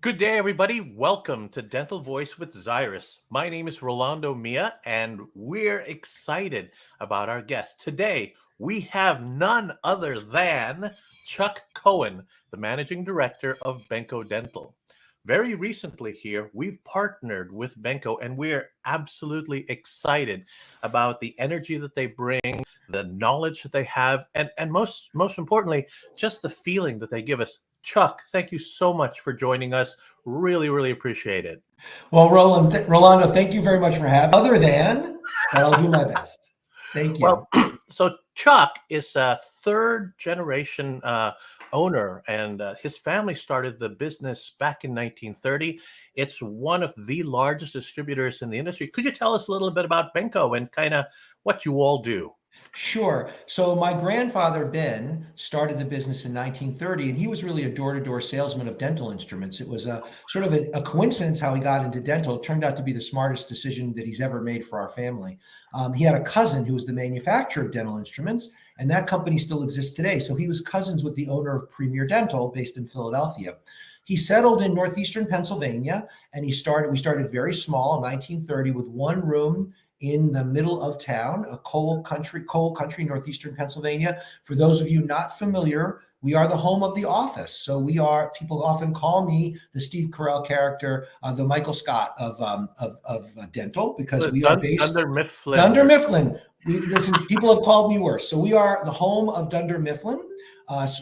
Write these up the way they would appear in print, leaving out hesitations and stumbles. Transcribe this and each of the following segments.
Good day, everybody. Welcome to Dental Voice with Xyrus. My name is Rolando Mia, and we're excited about our guest. Today, we have none other than Chuck Cohen, the Managing Director of Benco Dental. Very recently here, we've partnered with Benco, and we're absolutely excited about the energy that they bring, the knowledge that they have, and most importantly, just the feeling that they give us. Chuck, thank you so much for joining us. Really, really appreciate it. Well, Rolando, thank you very much for having me. Other than, but I'll do my best. Thank you. Well, so Chuck is a third generation owner, and his family started the business back in 1930. It's one of the largest distributors in the industry. Could you tell us a little bit about Benco and kind of what you all do? Sure. So my grandfather, Ben, started the business in 1930, and he was really a door-to-door salesman of dental instruments. It was a sort of a coincidence how he got into dental. It turned out to be the smartest decision that he's ever made for our family. He had a cousin who was the manufacturer of dental instruments, and that company still exists today. So he was cousins with the owner of Premier Dental based in Philadelphia. He settled in northeastern Pennsylvania, and we started very small in 1930 with one room in the middle of town, a coal country, northeastern Pennsylvania. For those of you not familiar, we are the home of The Office. So people often call me the Steve Carell character, the Michael Scott of dental, because we are based Dunder Mifflin. Dunder Mifflin. Listen, people have called me worse. So we are the home of Dunder Mifflin,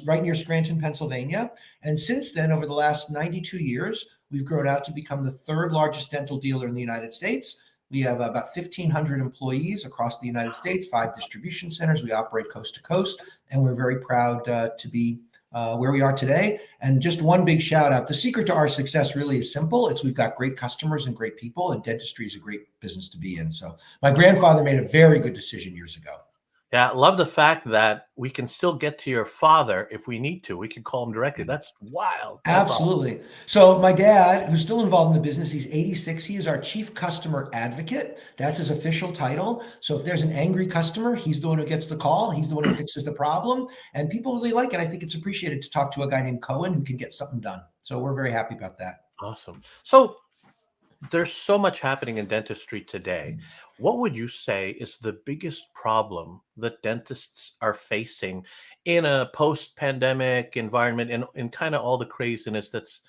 right near Scranton, Pennsylvania. And since then, over the last 92 years, we've grown out to become the third largest dental dealer in the United States. We have about 1,500 employees across the United States, 5 distribution centers. We operate coast to coast, and we're very proud to be where we are today. And just one big shout out. The secret to our success really is simple. We've got great customers and great people, and dentistry is a great business to be in. So my grandfather made a very good decision years ago. Yeah, I love the fact that we can still get to your father if we need to. We can call him directly. That's wild. That's Absolutely. Awesome. So my dad, who's still involved in the business, he's 86. He is our chief customer advocate. That's his official title. So if there's an angry customer, he's the one who gets the call. He's the one who fixes the problem. And people really like it. I think it's appreciated to talk to a guy named Cohen who can get something done. So we're very happy about that. Awesome. So there's so much happening in dentistry today. What would you say is the biggest problem that dentists are facing in a post-pandemic environment and in kind of all the craziness that's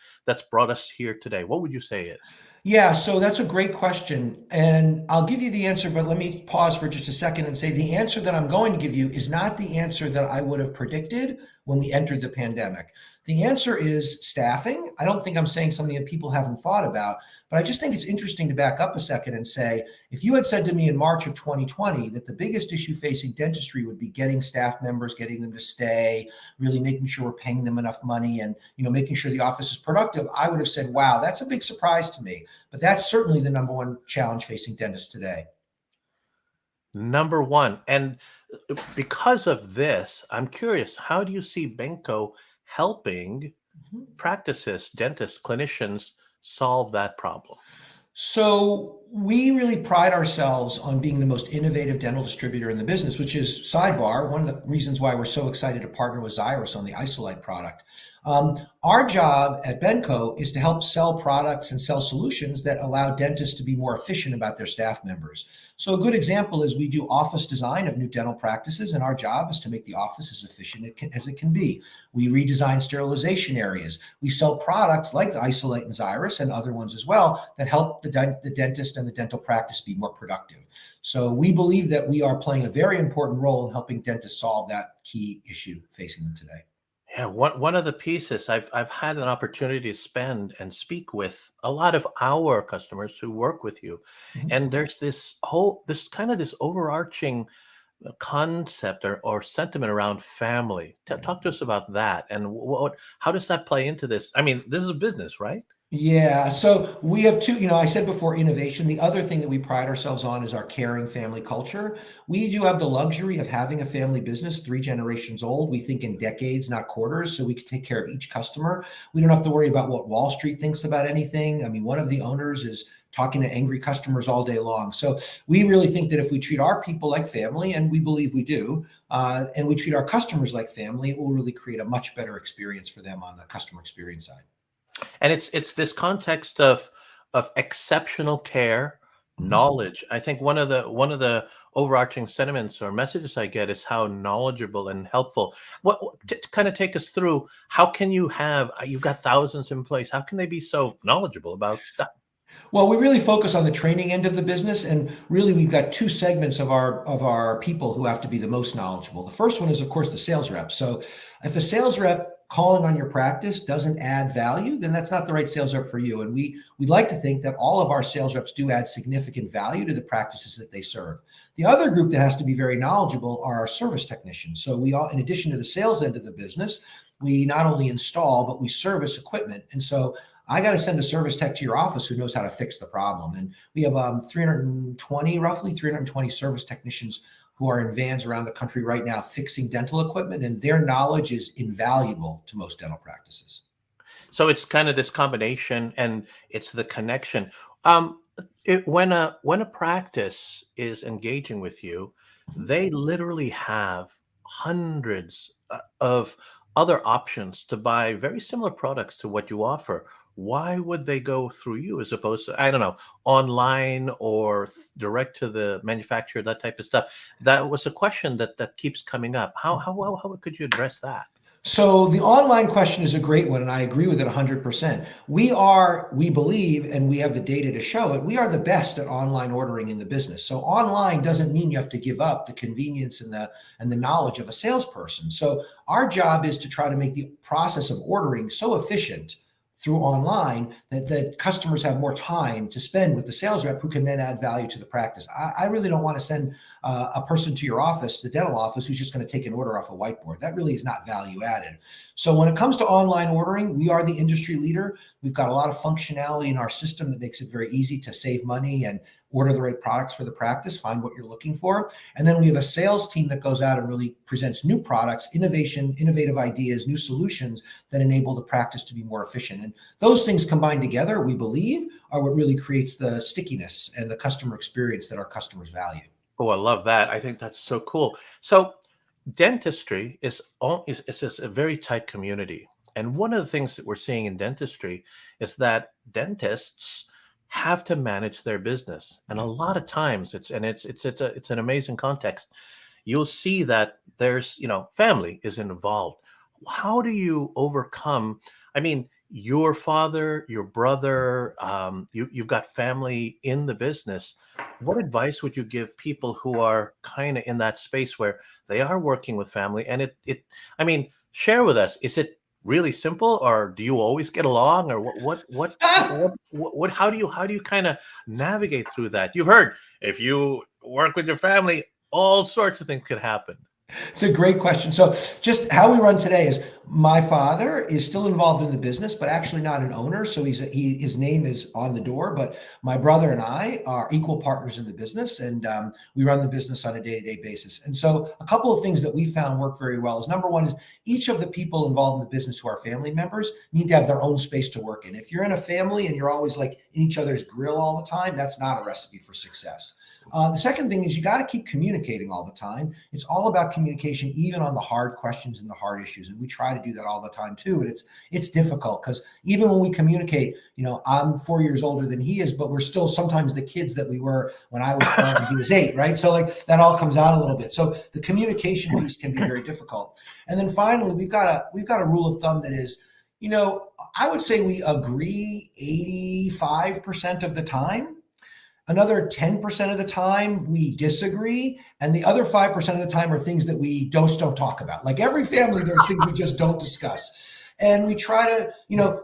brought us here today? What would you say is? Yeah, so that's a great question. And I'll give you the answer, but let me pause for just a second and say the answer that I'm going to give you is not the answer that I would have predicted when we entered the pandemic. The answer is staffing. I don't think I'm saying something that people haven't thought about, but I just think it's interesting to back up a second and say, if you had said to me in March of 2020 that the biggest issue facing dentistry would be getting staff members, getting them to stay, really making sure we're paying them enough money and, making sure the office is productive, I would have said, wow, that's a big surprise to me. But that's certainly the number one challenge facing dentists today. Number one. And because of this, I'm curious, how do you see Benco helping practices, dentists, clinicians solve that problem? So we really pride ourselves on being the most innovative dental distributor in the business, which is sidebar, one of the reasons why we're so excited to partner with Xyrus on the Isolite product. Our job at Benco is to help sell products and sell solutions that allow dentists to be more efficient about their staff members. So a good example is we do office design of new dental practices, and our job is to make the office as efficient as it can be. We redesign sterilization areas. We sell products like Isolite and Xyrus and other ones as well that help the dentist and the dental practice be more productive. So we believe that we are playing a very important role in helping dentists solve that key issue facing them today. Yeah, one of the pieces I've had an opportunity to spend and speak with a lot of our customers who work with you, and there's this overarching concept or sentiment around family. Talk to us about that, and how does that play into this? I mean, this is a business, right? Yeah, so we have two, I said before, innovation. The other thing that we pride ourselves on is our caring family culture. We do have the luxury of having a family business, 3 generations old. We think in decades, not quarters, so we can take care of each customer. We don't have to worry about what Wall Street thinks about anything. I mean, one of the owners is talking to angry customers all day long. So we really think that if we treat our people like family, and we believe we do, and we treat our customers like family, it will really create a much better experience for them on the customer experience side. And it's this context of exceptional care, Mhm. knowledge. I think one of the overarching sentiments or messages I get is how knowledgeable and helpful. To kind of take us through, how can you have you've got thousands in place, how can they be so knowledgeable about stuff? Well, we really focus on the training end of the business, and really we've got two segments of our people who have to be the most knowledgeable. The first one is, of course, the sales rep. So, if a sales rep calling on your practice doesn't add value, then that's not the right sales rep for you. And we'd like to think that all of our sales reps do add significant value to the practices that they serve. The other group that has to be very knowledgeable are our service technicians. So we all, in addition to the sales end of the business, we not only install but we service equipment, and so I got to send a service tech to your office who knows how to fix the problem. And we have 320, roughly 320 service technicians who are in vans around the country right now fixing dental equipment, and their knowledge is invaluable to most dental practices. So it's kind of this combination, and it's the connection. Um, when a practice is engaging with you, Mhm. they literally have hundreds of other options to buy very similar products to what you offer. Why would they go through you as opposed to, I don't know, online or direct to the manufacturer, that type of stuff? That was a question that keeps coming up. How could you address that? So the online question is a great one, and I agree with it 100%. We believe, and we have the data to show it, we are the best at online ordering in the business. So online doesn't mean you have to give up the convenience and the knowledge of a salesperson. So our job is to try to make the process of ordering so efficient through online that customers have more time to spend with the sales rep who can then add value to the practice. I really don't want to send a person to your office, the dental office, who's just going to take an order off a whiteboard. That really is not value added. So when it comes to online ordering, we are the industry leader. We've got a lot of functionality in our system that makes it very easy to save money and order the right products for the practice, find what you're looking for. And then we have a sales team that goes out and really presents new products, innovation, innovative ideas, new solutions that enable the practice to be more efficient. And those things combined together, we believe, are what really creates the stickiness and the customer experience that our customers value. Oh, I love that. I think that's so cool. So dentistry is a very tight community. And one of the things that we're seeing in dentistry is that dentists have to manage their business. And a Yeah. lot of times it's an amazing context. You'll see that there's, family is involved. How do you overcome? I mean, your father, your brother, you've got family in the business. What advice would you give people who are kind of in that space where they are working with family? And I mean, share with us, is it really simple, or do you always get along, or how do you kind of navigate through that? You've heard, if you work with your family, all sorts of things could happen. It's a great question. So, just how we run today is my father is still involved in the business, but actually not an owner. So his name is on the door. But my brother and I are equal partners in the business, and we run the business on a day-to-day basis. And so, a couple of things that we found work very well is number one is each of the people involved in the business who are family members need to have their own space to work in. If you're in a family and you're always like in each other's grill all the time, that's not a recipe for success. The second thing is you got to keep communicating all the time. It's all about communication, even on the hard questions and the hard issues, and we try to do that all the time too. And it's difficult because even when we communicate, I'm 4 years older than he is, but we're still sometimes the kids that we were when I was 12 and he was 8, right? So like that all comes out a little bit. So the communication piece can be very difficult. And then finally, we've got a rule of thumb that is, I would say we agree 85% of the time. Another 10% of the time we disagree, and the other 5% of the time are things that we don't talk about. Like every family, there's things we just don't discuss. And we try to,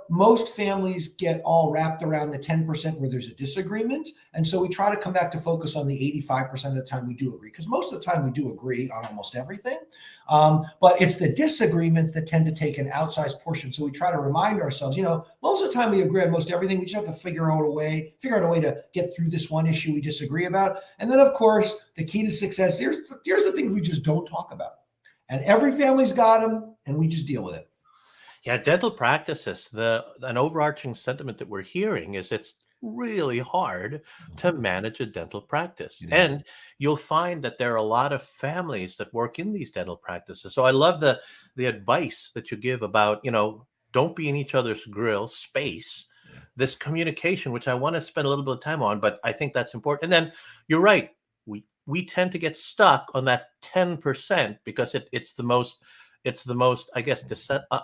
most families get all wrapped around the 10% where there's a disagreement. And so we try to come back to focus on the 85% of the time we do agree, because most of the time we do agree on almost everything. But it's the disagreements that tend to take an outsized portion. So we try to remind ourselves, most of the time we agree on most everything. We just have to figure out a way to get through this one issue we disagree about. And then, of course, the key to success, here's the thing we just don't talk about. And every family's got them, and we just deal with it. Yeah, dental practices, the an overarching sentiment that we're hearing is it's really hard to manage a dental practice. It is. And you'll find that there are a lot of families that work in these dental practices. So I love the advice that you give about, don't be in each other's grill space. This communication, which I want to spend a little bit of time on, but I think that's important. And then you're right. We tend to get stuck on that 10% because it's the most, I guess,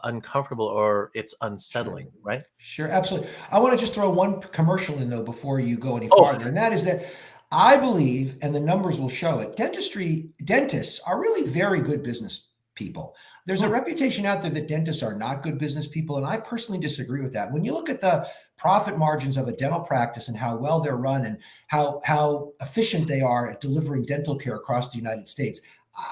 uncomfortable, or it's Sure. unsettling, right? Sure, absolutely. I want to just throw one commercial in though before you go any Oh, farther, and that is that I believe, and the numbers will show it, dentists are really very good business people. There's a hmm, reputation out there that dentists are not good business people, and I personally disagree with that. When you look at the profit margins of a dental practice and how well they're run and how efficient they are at delivering dental care across the United States,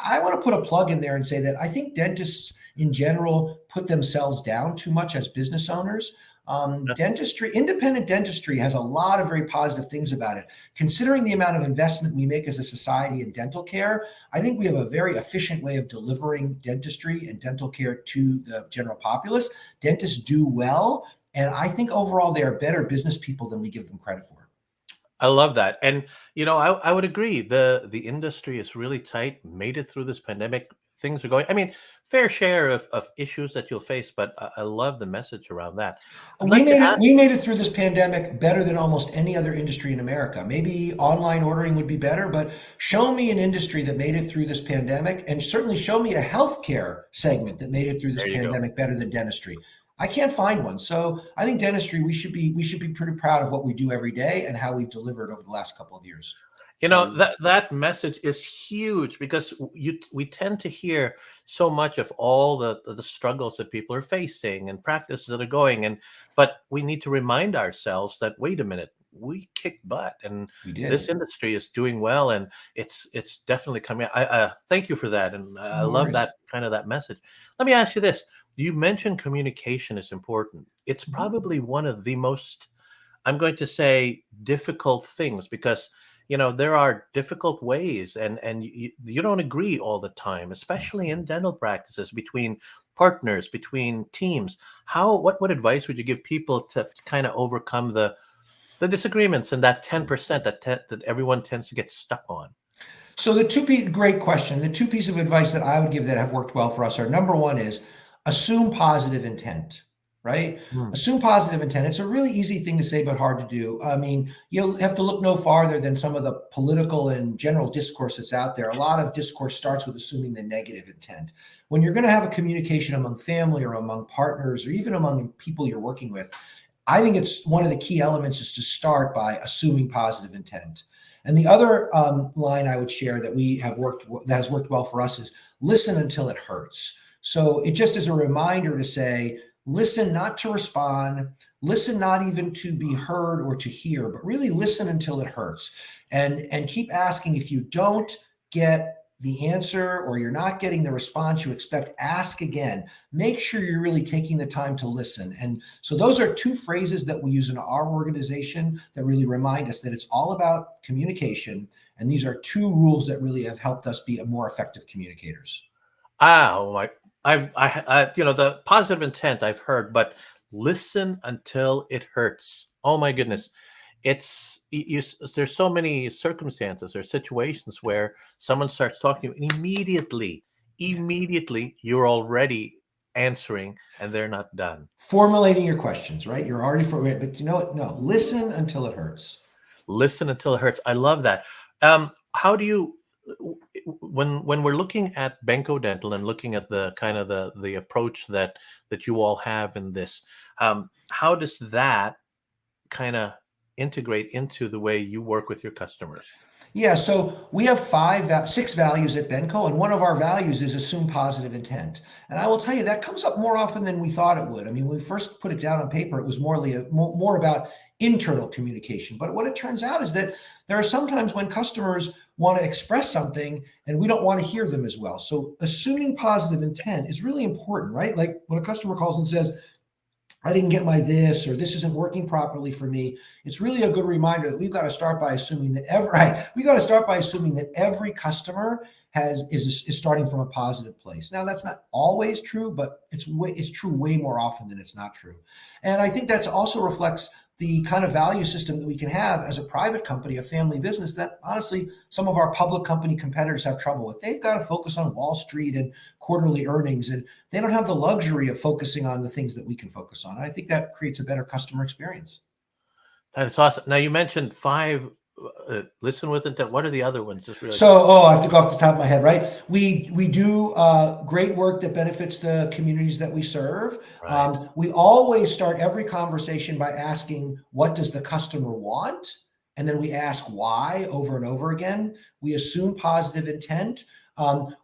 I want to put a plug in there and say that I think dentists in general put themselves down too much as business owners. Independent dentistry has a lot of very positive things about it. Considering the amount of investment we make as a society in dental care, I think we have a very efficient way of delivering dentistry and dental care to the general populace. Dentists do well, and I think overall they are better business people than we give them credit for. I love that. And I would agree. The industry is really tight, made it through this pandemic. Things are going, I mean, fair share of issues that you'll face, but I love the message around that. I'd We like to made it. ask. We made it through this pandemic better than almost any other industry in America. Maybe online ordering would be better, but show me an industry that made it through this pandemic, and certainly show me a healthcare segment that made it through this There you go. pandemic better than dentistry. I can't find one. So I think dentistry, we should be pretty proud of what we do every day and how we've delivered over the last couple of years. So That message is huge because we tend to hear so much of all the struggles that people are facing and practices that are going, but we need to remind ourselves that, wait a minute, we kick butt, and we this did. industry is doing well, and it's definitely coming. I thank you for that, and I No love worries. that kind of that message. Let me ask you this: you mentioned communication is important. It's Mhm. probably one of the most, I'm going to say, difficult things because there are difficult ways, and you don't agree all the time, especially in dental practices, between partners, between teams. What advice would you give people to kind of overcome the disagreements and that 10% that everyone tends to get stuck on? So great question. The two pieces of advice that I would give that have worked well for us are: number one is assume positive intent, right? Mm, Assume positive intent. It's a really easy thing to say, but hard to do. I mean, you'll have to look no farther than some of the political and general discourse that's out there. A lot of discourse starts with assuming the negative intent. When you're going to have a communication among family or among partners or even among people you're working with, I think it's one of the key elements is to start by assuming positive intent. And the other line I would share that has worked well for us is listen until it hurts. So it just is a reminder to say, listen not to respond, listen not even to be heard or to hear, but really listen until it hurts, and keep asking. If you don't get the answer or you're not getting the response you expect, ask again. Make sure you're really taking the time to listen. And so those are two phrases that we use in our organization that really remind us that it's all about communication. And these are two rules that really have helped us be a more effective communicators. oh my, the positive intent I've heard, but listen until it hurts. Oh my goodness. There's so many circumstances or situations where someone starts talking to you, and Yeah. immediately you're already answering, and they're not done. Formulating your questions, right? You're already for it, but you know what? No, listen until it hurts. Listen until it hurts. I love that. How do you, when we're looking at Benco Dental and looking at the kind of the approach that you all have in this, how does that kind of integrate into the way you work with your customers? Yeah, so we have six values at Benco, and one of our values is assume positive intent. And I will tell you that comes up more often than we thought it would. I mean, when we first put it down on paper, it was more about internal communication. But what it turns out is that there are sometimes when customers want to express something and we don't want to hear them as well. So assuming positive intent is really important, right? Like when a customer calls and says, I didn't get my this, or this isn't working properly for me. It's really a good reminder that we've got to start by assuming that every customer is starting from a positive place. Now that's not always true, but it's true way more often than it's not true. And I think that's also reflects the kind of value system that we can have as a private company, a family business that honestly some of our public company competitors have trouble with. They've got to focus on Wall Street and quarterly earnings, and they don't have the luxury of focusing on the things that we can focus on. I think that creates a better customer experience. That is awesome. Now you mentioned five. Listen with intent. What are the other ones? Just really. So, I have to go off the top of my head, right? We do great work that benefits the communities that we serve. Right. We always start every conversation by asking, what does the customer want? And then we ask why over and over again. We assume positive intent.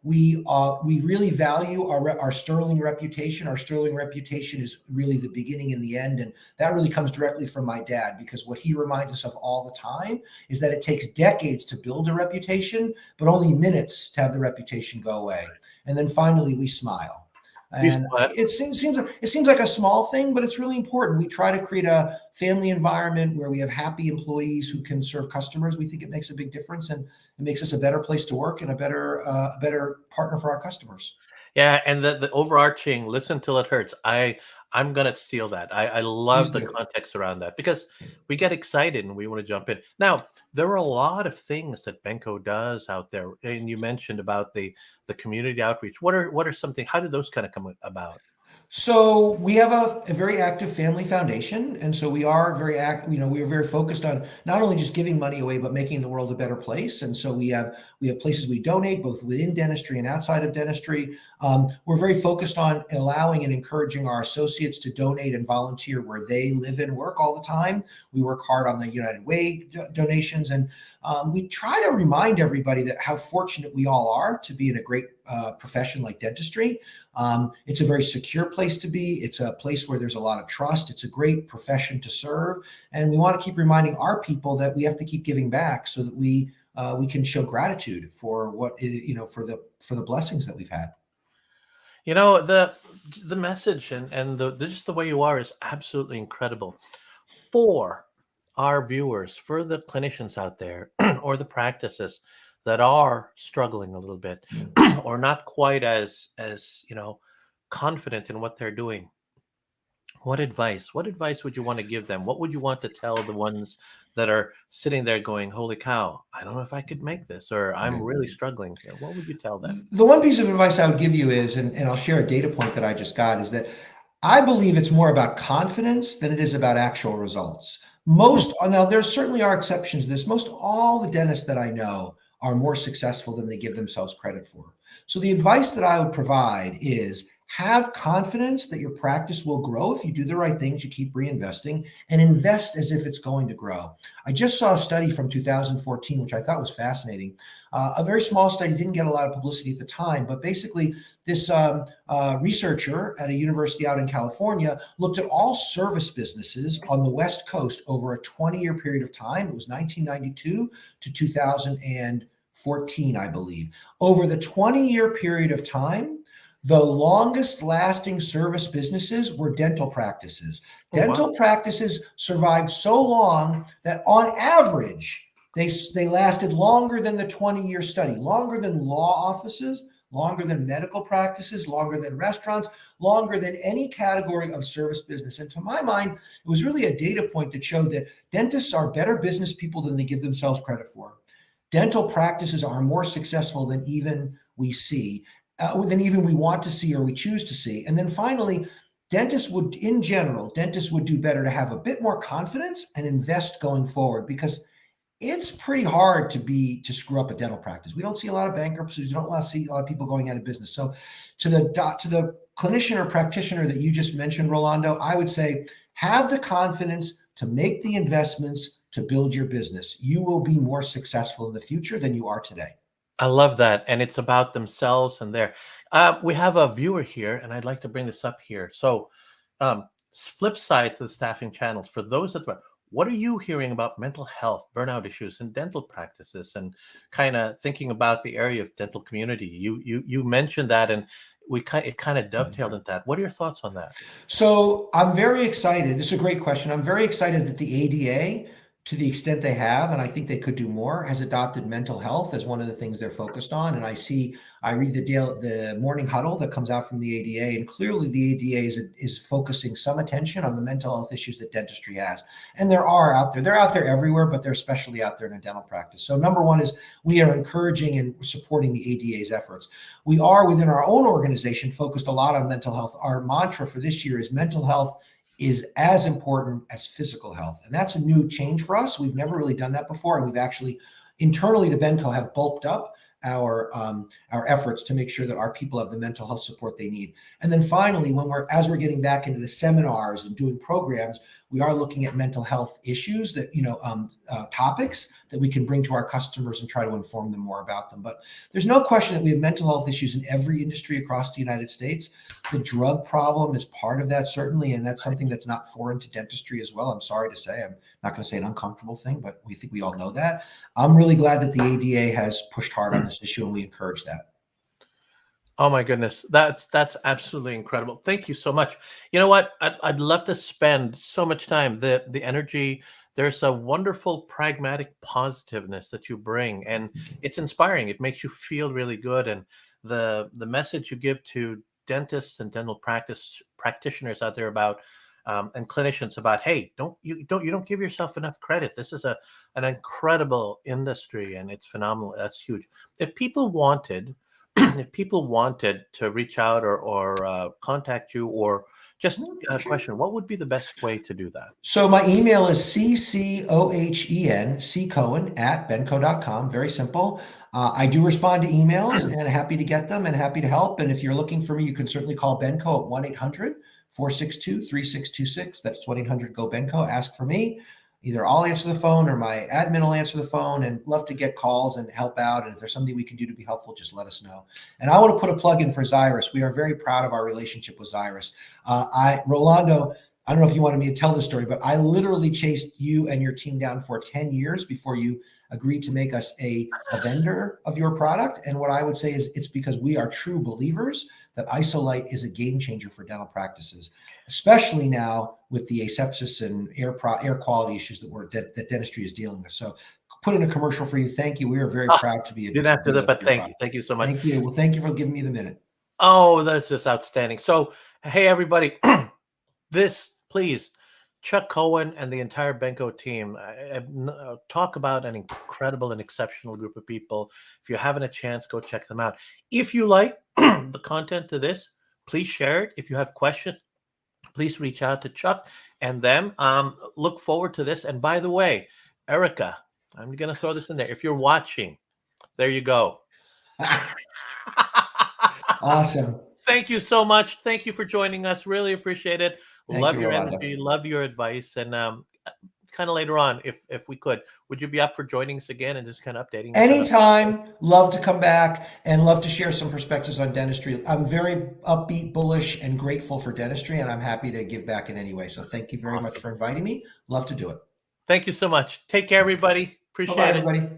We really value our sterling reputation. Our sterling reputation is really the beginning and the end, and that really comes directly from my dad, because what he reminds us of all the time is that it takes decades to build a reputation, but only minutes to have the reputation go away. And then finally, we smile. And it seems like a small thing, but it's really important. We try to create a family environment where we have happy employees who can serve customers. We think it makes a big difference, and it makes us a better place to work and a better partner for our customers. Yeah, and the overarching listen till it hurts. I'm gonna steal that. I Please love the do. context around that because we get excited and we want to jump in. Now, there are a lot of things that Benco does out there, and you mentioned about the community outreach. What are something? How did those kind of come about? So we have a very active family foundation, and so we are we are very focused on not only just giving money away, but making the world a better place. And so we have places we donate, both within dentistry and outside of dentistry. We're very focused on allowing and encouraging our associates to donate and volunteer where they live and work all the time. We work hard on the United Way donations, and we try to remind everybody that how fortunate we all are to be in a great profession like dentistry. It's a very secure place to be. It's a place where there's a lot of trust. It's a great profession to serve, and we want to keep reminding our people that we have to keep giving back so that we can show gratitude for for the blessings that we've had. You know, the message and just the way you are is absolutely incredible. For our viewers, for the clinicians out there or the practices that are struggling a little bit or not quite as confident in what they're doing, what advice would you want to give them? What would you want to tell the ones that are sitting there going, holy cow, I don't know if I could make this, or I'm really struggling here? What would you tell them? The one piece of advice I would give you is, and I'll share a data point that I just got, is that I believe it's more about confidence than it is about actual results. Now there certainly are exceptions to this. Most all the dentists that I know are more successful than they give themselves credit for. So the advice that I would provide is have confidence that your practice will grow if you do the right things, you keep reinvesting, and invest as if it's going to grow. I just saw a study from 2014, which I thought was fascinating. A very small study, didn't get a lot of publicity at the time, but basically this researcher at a university out in California looked at all service businesses on the West Coast over a 20-year period of time. It was 1992 to 2014, I believe. Over the 20-year period of time, the longest lasting service businesses were dental practices. Oh, wow. Dental practices survived so long that on average, they lasted longer than the 20-year study, longer than law offices, longer than medical practices, longer than restaurants, longer than any category of service business. And to my mind, it was really a data point that showed that dentists are better business people than they give themselves credit for. Dental practices are more successful than even we see. Than even we want to see or we choose to see. And then finally, dentists would do better to have a bit more confidence and invest going forward, because it's pretty hard to screw up a dental practice. We don't see a lot of bankruptcies. We don't see a lot of people going out of business. So to the clinician or practitioner that you just mentioned, Rolando, I would say have the confidence to make the investments to build your business. You will be more successful in the future than you are today. I love that. And it's about themselves and their. We have a viewer here, and I'd like to bring this up here. So, flip side to the staffing channels for those what are you hearing about mental health, burnout issues in dental practices, and kind of thinking about the area of dental community? You mentioned that, and it kind of dovetailed into that. What are your thoughts on that? So I'm very excited. This is a great question. I'm very excited that the ADA to the extent they have, and I think they could do more, has adopted mental health as one of the things they're focused on. And I read the morning huddle that comes out from the ADA, and clearly the ADA is focusing some attention on the mental health issues that dentistry has. And they're out there everywhere, but they're especially out there in a dental practice. So number one is we are encouraging and supporting the ADA's efforts. We are within our own organization focused a lot on mental health. Our mantra for this year is mental health is as important as physical health. And that's a new change for us. We've never really done that before. And we've actually internally to Benco have bulked up our efforts to make sure that our people have the mental health support they need. And then finally, as we're getting back into the seminars and doing programs, we are looking at mental health issues that, topics that we can bring to our customers and try to inform them more about them. But there's no question that we have mental health issues in every industry across the United States. The drug problem is part of that, certainly, and that's something that's not foreign to dentistry as well. I'm sorry to say, I'm not going to say an uncomfortable thing, but we think we all know that. I'm really glad that the ADA has pushed hard on this issue, and we encourage that. Oh my goodness, that's absolutely incredible. Thank you so much. You know what? I'd love to spend so much time. The energy. There's a wonderful pragmatic positiveness that you bring, and it's inspiring. It makes you feel really good, and the message you give to dentists and dental practitioners out there about and clinicians about, hey, you don't give yourself enough credit. This is an incredible industry, and it's phenomenal. That's huge. If people wanted if people wanted to reach out or contact you or just a question, what would be the best way to do that? So my email is ccohen@benco.com. Very simple. I do respond to emails and happy to get them and happy to help. And if you're looking for me, you can certainly call Benco at 1-800-462-3626. That's 1-800-GO-BENCO. Ask for me. Either I'll answer the phone or my admin will answer the phone, and love to get calls and help out. And if there's something we can do to be helpful, just let us know. And I want to put a plug in for Xyrus. We are very proud of our relationship with Xyrus. Rolando, I don't know if you wanted me to tell this story, but I literally chased you and your team down for 10 years before you agreed to make us a vendor of your product. And what I would say is it's because we are true believers that IsoLite is a game changer for dental practices, especially now with the asepsis and air quality issues that dentistry is dealing with. So put in a commercial for you. Thank you. We are very proud to be a didn't have to do that, but thank you. Thank you so much. Thank you. Well, thank you for giving me the minute. Oh, that's just outstanding. So, hey, everybody, please, Chuck Cohen and the entire Benco team talk about an incredible and exceptional group of people. If you're having a chance, go check them out. If you like the content to this, please share it. If you have questions, please reach out to Chuck and them. Look forward to this. And by the way, Erica, I'm going to throw this in there. If you're watching, there you go. Awesome. Thank you so much. Thank you for joining us. Really appreciate it. Love your energy. Love your advice. And kind of later on, if we could, would you be up for joining us again and just kind of updating us? Anytime. Love to come back and love to share some perspectives on dentistry. I'm very upbeat, bullish, and grateful for dentistry, and I'm happy to give back in any way. So thank you very much for inviting me. Love to do it. Thank you so much. Take care, everybody. Appreciate it. Everybody.